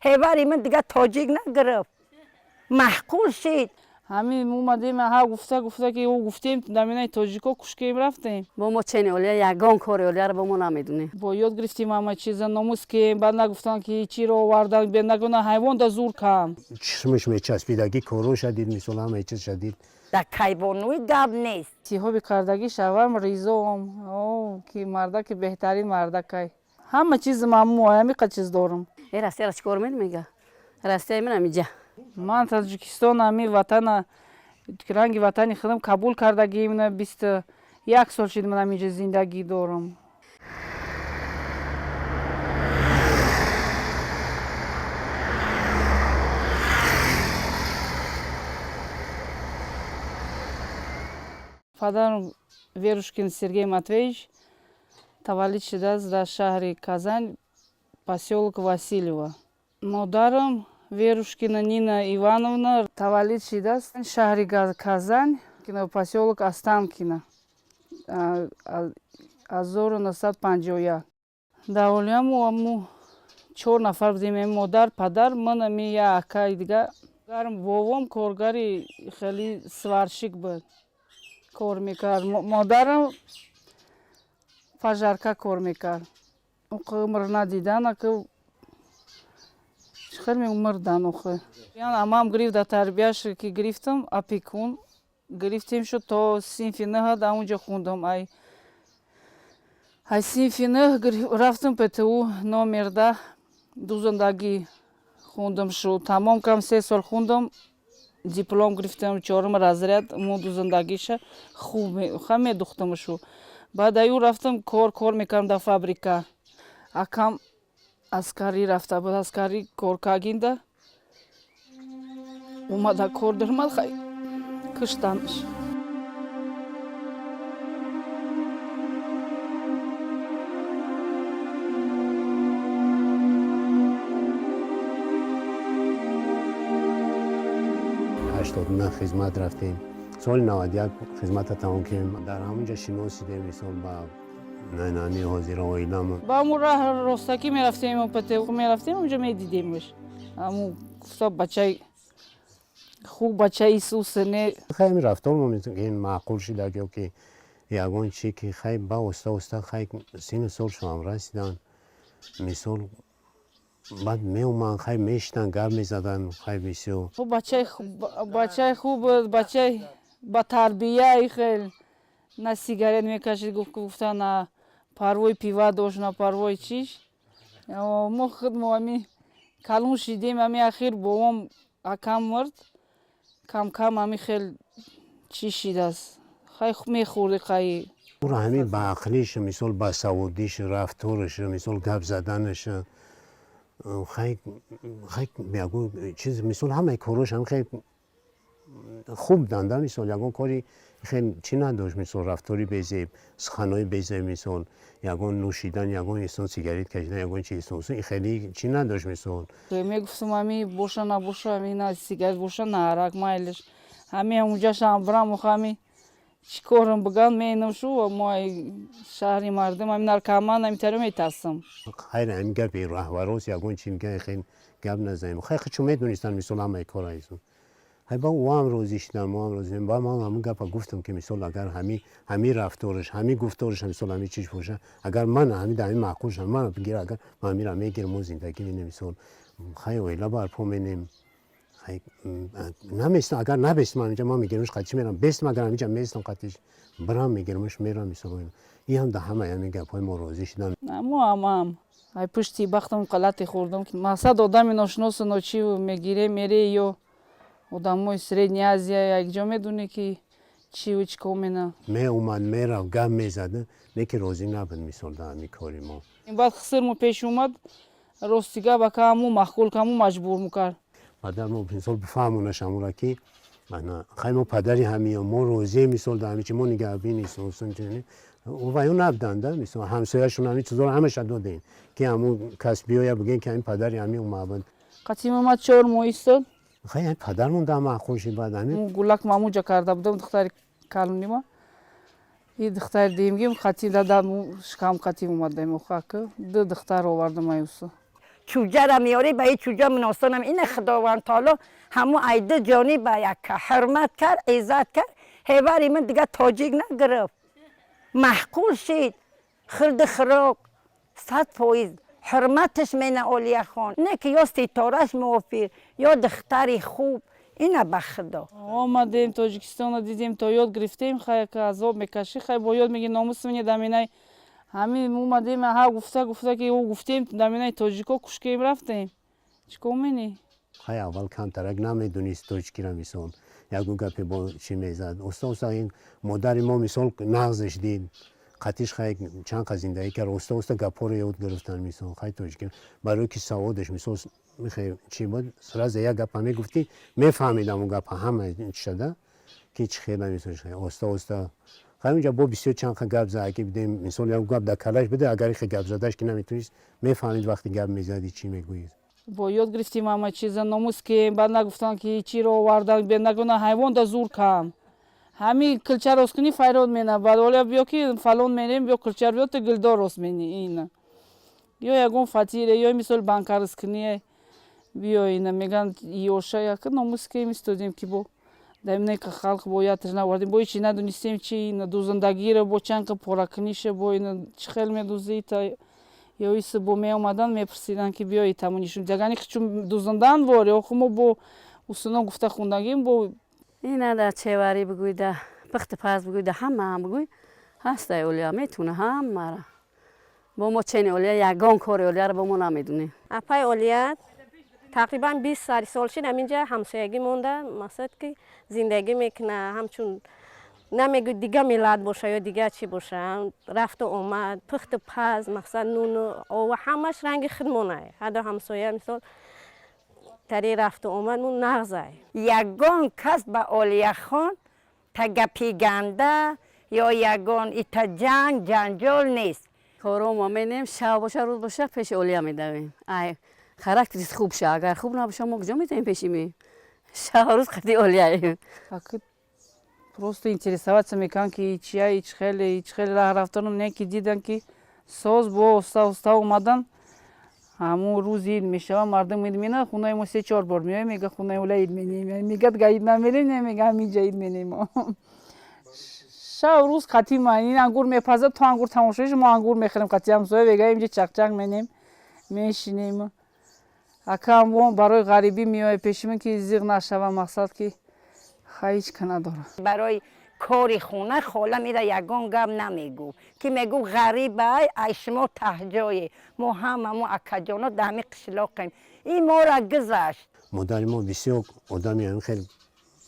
هیواری من دیگه تاجیک نگرفت محقول شد همین اومدیم ها گفته که او گفتیم دامینای تاجیکو کشکیم رفتیم با ما چنین اولیا یگان کار اولیا رو با ما نمیدونیم با یاد گرفتیم همه چیزا ناموس که بعد نگفتن که چی رو آوردن به نگونه حیوان دا زور کم چشمش میچسبیدگی کورو شدید مثلا همه چیز شدید در کیوانوی گب نیست تیها بکردگی شوام ریزم او که مرده که بهترین مرده که همه چیز ممنوع همه چیز دارم این راسته را چیکار میگه راسته من اینجا من تاجیکستان همی وطن رنگ وطنی خودم قبول کردگی من 21 سال شد من اینجا زندگی دارم پدرم Верушкин Сергей Матвеевич таваллид шудааст дар шаҳри Казань, поселок Васильево. Модарам Верушкина Нина Ивановна таваллид шудааст шаҳри Казань, поселок Останкино, 1951. Дар оилааму 4 нафар будем, модар, падар, ман ами як акаи дига. Бовом коргари хеле сварщик буд. کار میکرد مادرم فجرکه کار میکرد اون عمر ندیدن که خیلی مردن اخه امام گرفت در تربیهش که گرفتم اپیکون گرفتیم شد تا صنف 9 در اونجا خوندم ای صنف 9 رفتم پتو نمره 10 دوزندگی خوندم شد تمام کم 3 سال خوندم диплом грифтам 4 разряд моду зиндагиша хуб хаме духтамшу баъд аю рафтам кор мекардам дар фабрика акам аскарӣ рафта буд аскарӣ кор кардинда омада кор дармад хай киштанш نه خدمت رفتیم سال 91 خدمت تمام کردیم در همونجا شناسیدیم مثال با نانی حاضر آیلم با همون راه راستکی میرفتیم و پته میرفتیم اونجا میدیدیمش همون گفتا بچه خوب بچه ایسوس نه خیلی رفتم این معقول شده که یگان چی که خیلی با استا خیلی سین سال شما رسیدن مثال بعد میومن خیلی میشتن گرم میزدن خیلی بسیار بچه خوب بچه با تربیه خیلی نه سیگارت میکشید گفتن نه پروای پیوا داشت نه پروای چیش ما خود ما همی کلون شدیم همی اخیر بابام اکم مرد کم کم همی خیلی چی شده است خیلی میخورده خیلی او را همی با عقلیش مثال با سعودیش رفتارش مثال گپ زدنش خیلی بیاگو چیز مثال همه کاروش هم خیلی خوب دانده مثال یگان کاری خیلی چی نداشت مثال رفتاری بیزه سخنای بیزه مثال یگان نوشیدن یگان استان سیگاریت کشیدن یگان چی استان خیلی چی نداشت مثال میگفتم همی باشه نباشه همی نه سیگاریت باشه نه عرق مایلش همی اونجا شم برم و همی چیکارم بگم مینم شو ما شهری مردم همی نرکمان همی ترو میترسم خیلی هم گپ رهبراست یگان چی میگه خیلی گپ نزنیم خیلی چون میدونستن مثال همه کارایشون هی با او هم روزی شدم ما هم روزی با ما همون گپا گفتم که مثال اگر همی رفتارش همی گفتارش مثال همی چیش باشه اگر من همی در این معقول شم من بگیره اگر من میرم میگیرم و زندگی مینه مثال خیلی ویلا بر پا مینیم نمیستم اگر نبستم اینجا ما میگیرمش قطعی میرم بستم اگر اینجا میستم قطعیش برام میگیرمش میرم مثلا این هم ده همه همین گپای ما روزی شدن ما هم ای پشتی بختم غلطی خوردم که مقصد آدم ناشناس ناچی میگیره میره یا آدمای سریدنی آزیا یک جا میدونه که چی و چی کامینه می اومد میرفت گم میزده نه که روزی نبود مثال در همی کاری ما این بعد خسرمو پیش اومد راستیگه با کامو مخول کامو مجبور میکرد پدر ما مثال بفهمونش همون که من خیلی ما پدری همین ما روزی مثال در همی چی ما نگهبین نیستم او وایو نبودند مثال همسایه‌شون همین چیزا همه شد دادین که همون کسبی ها بگن که این پدری همین اومد قطعی اومد 4 ماه ایستاد خیلی پدرمون در معقولشی بعد همین گلک ماموجا کرده بودم دختر کلونی ما این دختر دیمگیم قطعی دادم شکم قطعی اومد دیم خاک دو دختر آوردم ایوسو چوجه را میاری به این چوجه مناسبم این خداوند تعالی همو عیده جانی به یک حرمت کرد عزت کرد هیوری من دیگه تاجیک نگرفت محقول شد خرد خراق 100% حرمتش من اولیاء خان نه که یا ستارش موفر یا دختری خوب اینا به خدا آمدیم تاجیکستان دیدیم تا یاد گرفتیم خیلی که عذاب میکشی خیلی با یاد میگی ناموس منی دمینای همین اومدیم ها گفته که او گفتیم دمینای تاجیکا کشکیم رفتیم چیکار منی خیلی اول کمترک نمیدونست تاجیکی را میسون یکو گپی با چی میزد استا این مادر ما مثال نغزش دید قطیش خیلی چند زندگی کرد استا گپا رو یاد گرفتن میسون خیلی تاجیکی برای که سوادش مثال میخوای چی بود سراز یک گپ میگفتی میفهمیدم اون گپ همه شده که چی خیلی نمیسونش استا خیلی اونجا با بسیار چند گپ زد که بدیم مثال یک گپ در کلش بده اگر خیلی گپ زدش که نمیتونست میفهمید وقتی گپ میزدی چی میگویی با یاد گرفتیم همه چیزا ناموس که بعد نگفتن که چی رو آوردن به نگونه حیوان دا زور کم همین کلچه راست کنی فیراد مینه بعد ولی بیا که فلان میریم بیا کلچه بیا تو گلدار راست مینی این یا یکون فاتیره یا مثل بانکار راست کنی بیا این میگن یوشا یک ناموس که میستودیم که با دایمه که خلق باید تجنا وردیم با چی ندونستیم چی این دوزندگی رو با چند که پراکنیشه با این چه خیلی میدوزی تا یا ایس با می اومدن میپرسیدن که بیایی تمونیشون جگانی که چون دوزندن واره و خمو با اوسنا گفته خوندگیم با اینا در چهوری بگوی ده پخت پاس بگوی ده هم بگوی هسته اولیا میتونه هم مرا با ما چین اولیا یگان کار اولیا رو با ما نمیدونیم اپای اولیا تقریبا 20 سال شد همینجا همسایگی مونده مقصد که زندگی میکنه همچون نمیگو دیگه میلاد باشه یا دیگه چی باشه رفت و اومد پخت پز مقصد نون و همش رنگ خدمونه هر همسایه مثال تری رفت و اومد مون نغزه یگان کس به اولیاء خان تا گپی گنده یا یگان ایتا جنجال نیست کارو ما مینیم شب باشه روز باشه پیش اولیا میدویم ای خاراکتریش خوب شه اگر خوب نباشه ما کجا میتونیم پیشی می شب روز خدی اولیاییم просто интересоваться میکنن که چیه هیچ خیلی راه رفتن نه که دیدن که ساز با استا اومدن همون روز عید میشه مردم میدونن خونه ما 3-4 بار میایم میگه خونه اولا عید مینیم میگه دیگه عید نمیریم نمیگه همینجا عید مینیم شب روز قطعی ما این انگور میپزه تو انگور تماشایش ما انگور میخریم قطعی همسایه بگه اینجا چقچق مینیم میشینیم اکم وام برای غریبی میای پیش من که زیغ نشوم مقصد که خیش کنه داره برای کاری خونه خاله میره یگان گم نمیگو که میگو غریبه ای شما تهجایه ما همه اکجانا دمی قشلاقیم این ما را گذشت مادر ما بسیار آدمی هم خیلی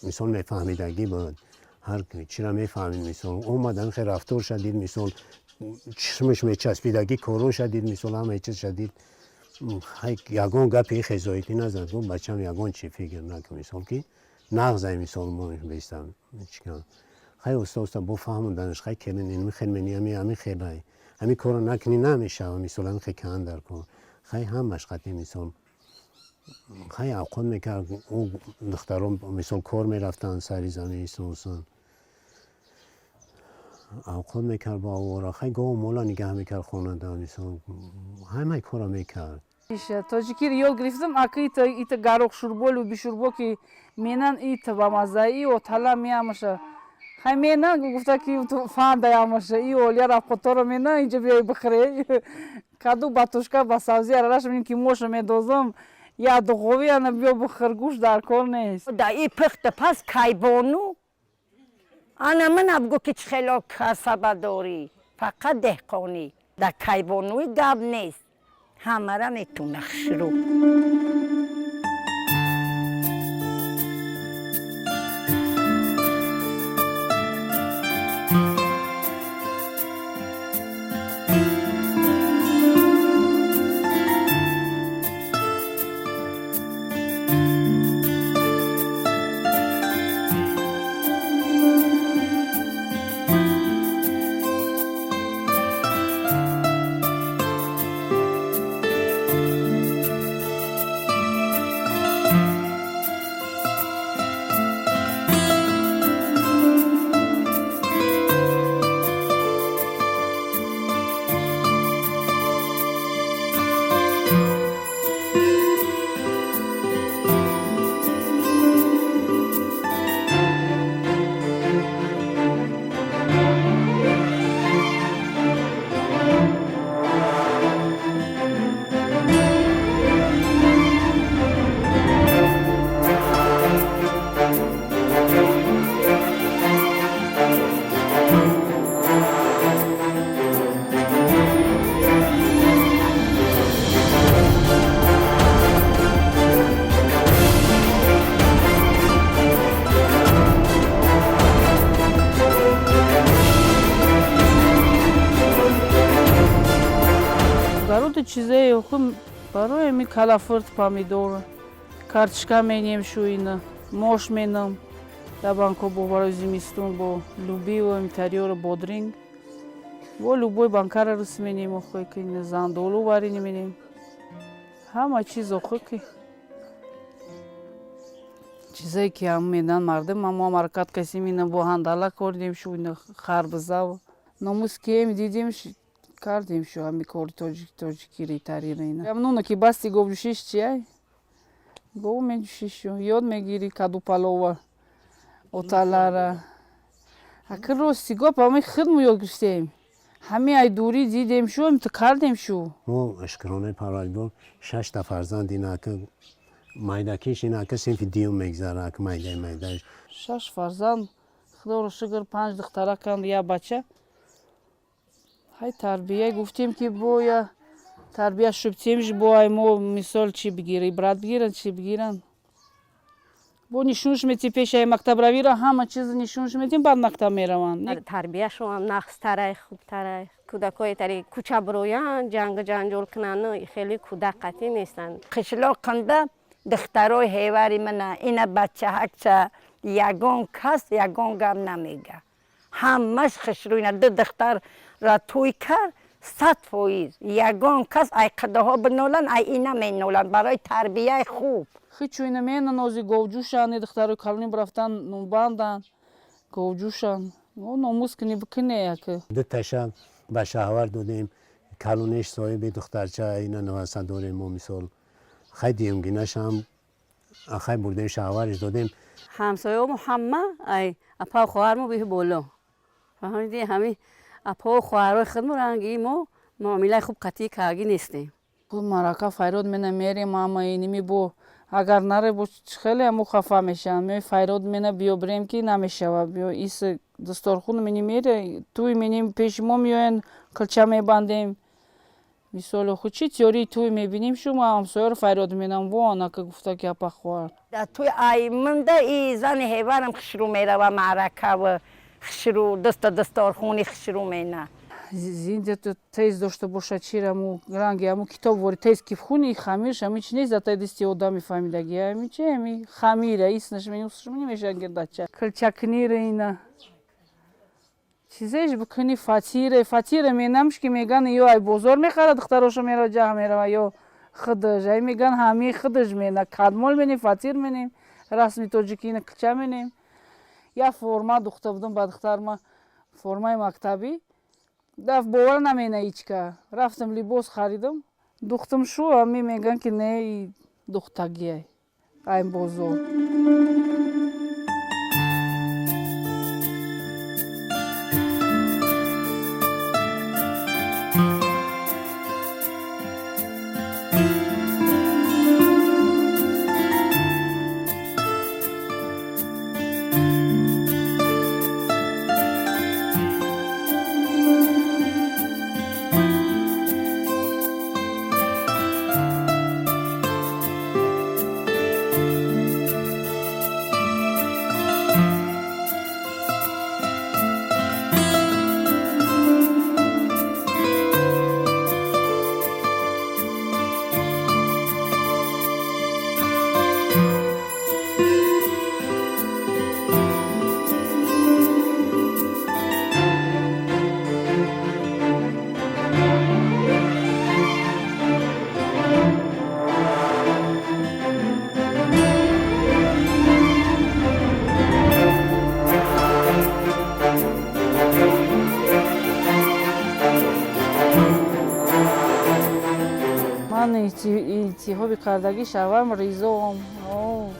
مثال میفهمیدگی بود هر چی را میفهمید مثال اومدن خیلی رفتار شدید مثال چشمش میچسبیدگی کارو شدید مثال همه چیز شدید یگان گپی خزایتی نزد گفت بچه‌م یگان چی فکر نکن مثال که نغزه مثال ما بیستم چیکار خیلی استا با فهموندنش خیلی کلن این خیلی منی همین خیلی همین کارو نکنی نمیشه مثلا خیلی کند در کن خیلی هم مشقتی مثال خیلی اوقات میکرد او دختران مثال کار میرفتن سری زمین سوسن اوقات میکرد با اورا خیلی گاه مولا نگه میکرد خونه دار مثال همه کارا میکرد تاجیکی یاد گرفتم اکی ایت گاروخ شوربول و بیشوربو که مینن ایت با مزایی و طلا میامشه خیلی مینن گفته که تو فان دیامشه ای اولیا را خطور مینن اینجا بیای بخری کدو باتوشکا با سبزی ارش میگم که موش میدوزم یا دغوی انا بیا بخرگوش در کار نیست دا ای پخت پس کایبانو انا من ابگو که خیلی کسبه داری فقط دهقانی دا کایبانوی گب نیست همه را میتونه شروع چیزایی خود برای می کلافرد پامیدور کارتشکا مینیم شوینه موش مینم دبانکو با برای زمستون با لوبی و اینتریور بودرینگ و لوبوی بانکار رس مینیم خود که زاندولو واری نمینیم همه چیز خود که چیزایی که هم میدن مردم ما مرکت کسی مینه با هندالا کردیم شو اینه خربزا و ناموس که هم دیدیم کردیم شو همی کاری توجیکی ریتاری رینه همونو که بستی گوشیش چیه؟ گو میجوشیشو یاد میگیری کدو پلوه اوتالاره اکر راستی گو پامی خدمو یاد گشتیم همه ای دوری دیدیم شو هم تو کردیم شو ما اشکرانه پرالدور 6 تا فرزند اینا که مایدکیش اینا که سنفی دیو میگذاره که مایدهش 6 فرزند خدا رو شکر 5 دختره کند یا بچه های تربیه گفتیم که باید تربیه شبتیمش باید ما مثال چی بگیری برات بگیرن چی بگیرن با نشونش میتی پیش های مکتب روی را همه چیز نشونش میتیم بعد مکتب میروان تربیهشون هم نقص‌تره خوبتره کودکای تری کوچه برویان جنگ جنجال کنن خیلی کودک قطعی نیستن قشلاق کنده دخترای هیواری منه این بچه هکچه یگان کس یگان گم نمیگه همش خشروینه دو دختر را توی کرد 100% یگان کس ای قده ها بنولن ای اینا مینولن برای تربیه خوب خیچوینه مینه نوزی گوجوشن دخترای کلونی برفتن نوباندن گوجوشن ناموس کنی بکنه که دو تشم به شهور دادیم کلونش صاحب دخترچه اینا نوسته داریم ما مثال خیلی دیمگینش هم خیلی بردیم شهورش دادیم همسایه ما همه ای اپا خواهرمو بیه بالا فهمیدی همین اپا و خواهرای خودمو رنگی ما معامله خوب قطعی کارگی نیستیم بود مرکه فیراد منه میریم اما اینمی بو اگر نره بو خیلی همو خفه میشن می فیراد منه بیو بریم که نمیشه و بیو ایس دستارخون منی میره توی منیم پیش ما میوین کلچه میبندیم مثال خود چی تیوری توی میبینیم شما همسایه رو فیراد منم و آنها که گفته که اپا خوار در توی ای منده ای زن هیوارم خشرو میره و معرکه و خشرو دستارخونی خشرو مینه زنده تو تیز داشته باشه چی رمو رنگی همو کتاب واری تیز کیف خونی خمیرش همی چی نیست تا دستی آدمی فهمیدگی همی چی همی خمیره ایسنش منی اوسش منی میشه گردچه کلچکنی رینه چیزش بکنی فاتیره مینمش که میگن یا ای بازار میخره دختراشو میره جه میره یا خودش ای میگن همی خودش مینه کدمال مینی فاتیر مینیم رسمی توجیکینه کلچه مینیم یا فرما دختر بودم با دختر ما فرمای مکتبی دف باور نمینه ایچکه رفتم لباس خریدم دختم شو همی میگن که نه دختگیه این بازار اتحاب کردگی شوم ریزم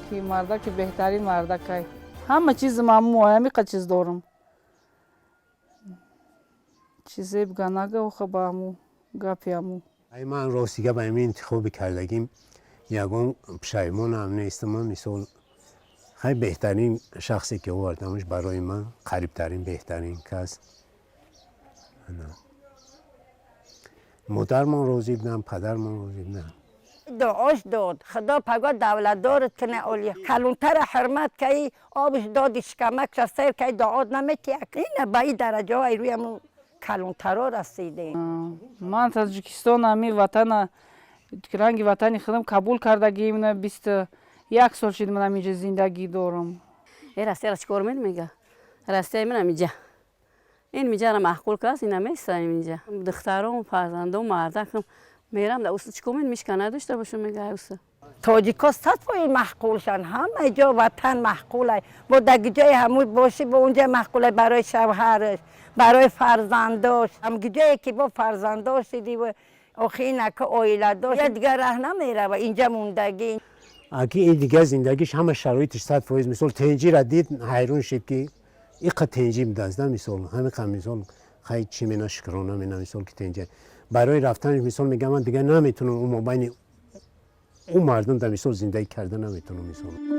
که مرده که بهترین مرده که همه چیز ممنوع همه چیز دارم چیزی بگه نگه و خب همو گپی همو من راستیگه به این انتخاب کردگیم یکان پشیمان هم نیستم من مثال خیلی بهترین شخصی که آوردمش برای من قریبترین بهترین کس مادرمان راضی بودم پدرمان راضی بودم دعاش داد خدا پگاه دولت دارد کنه اولیا کلونتر حرمت که ای آبش داد شکمک را سیر که ای دعا نمیتی این به این درجه های روی همون کلانترا رسیدیم. من تاجیکستان همی وطن رنگی وطنی خودم قبول کردگیم 21 سال شد من اینجا زندگی دارم. این راسته را چیکار میگه؟ راسته من اینجا. این میجا را معقول کاست این نمیست اینجا. دخترام فرزندام مردکم میرم در اوست چیکار میشکنه داشته باشم میگه اوست. تاجیکا صد محقولشن همه جا وطن محقوله با دیگه جای همون باشی با اونجا محقوله برای شوهرش برای فرزنداش هم جایی که با فرزنداش دیدی و آخینک آیله داشت دیگه ره نمیره و اینجا موندگی. اگه این دیگه زندگیش همه شرایطش 100% مثال تنجی را دید حیران شد که این قد تنجی میدازده مثال همه قد مثال خیلی چی مینا شکرانه مینا مثال که تنجی برای رفتنش مثال میگم من دیگه نمیتونم اون مابین اون مردم در مثال زندگی کرده نمیتونم مثال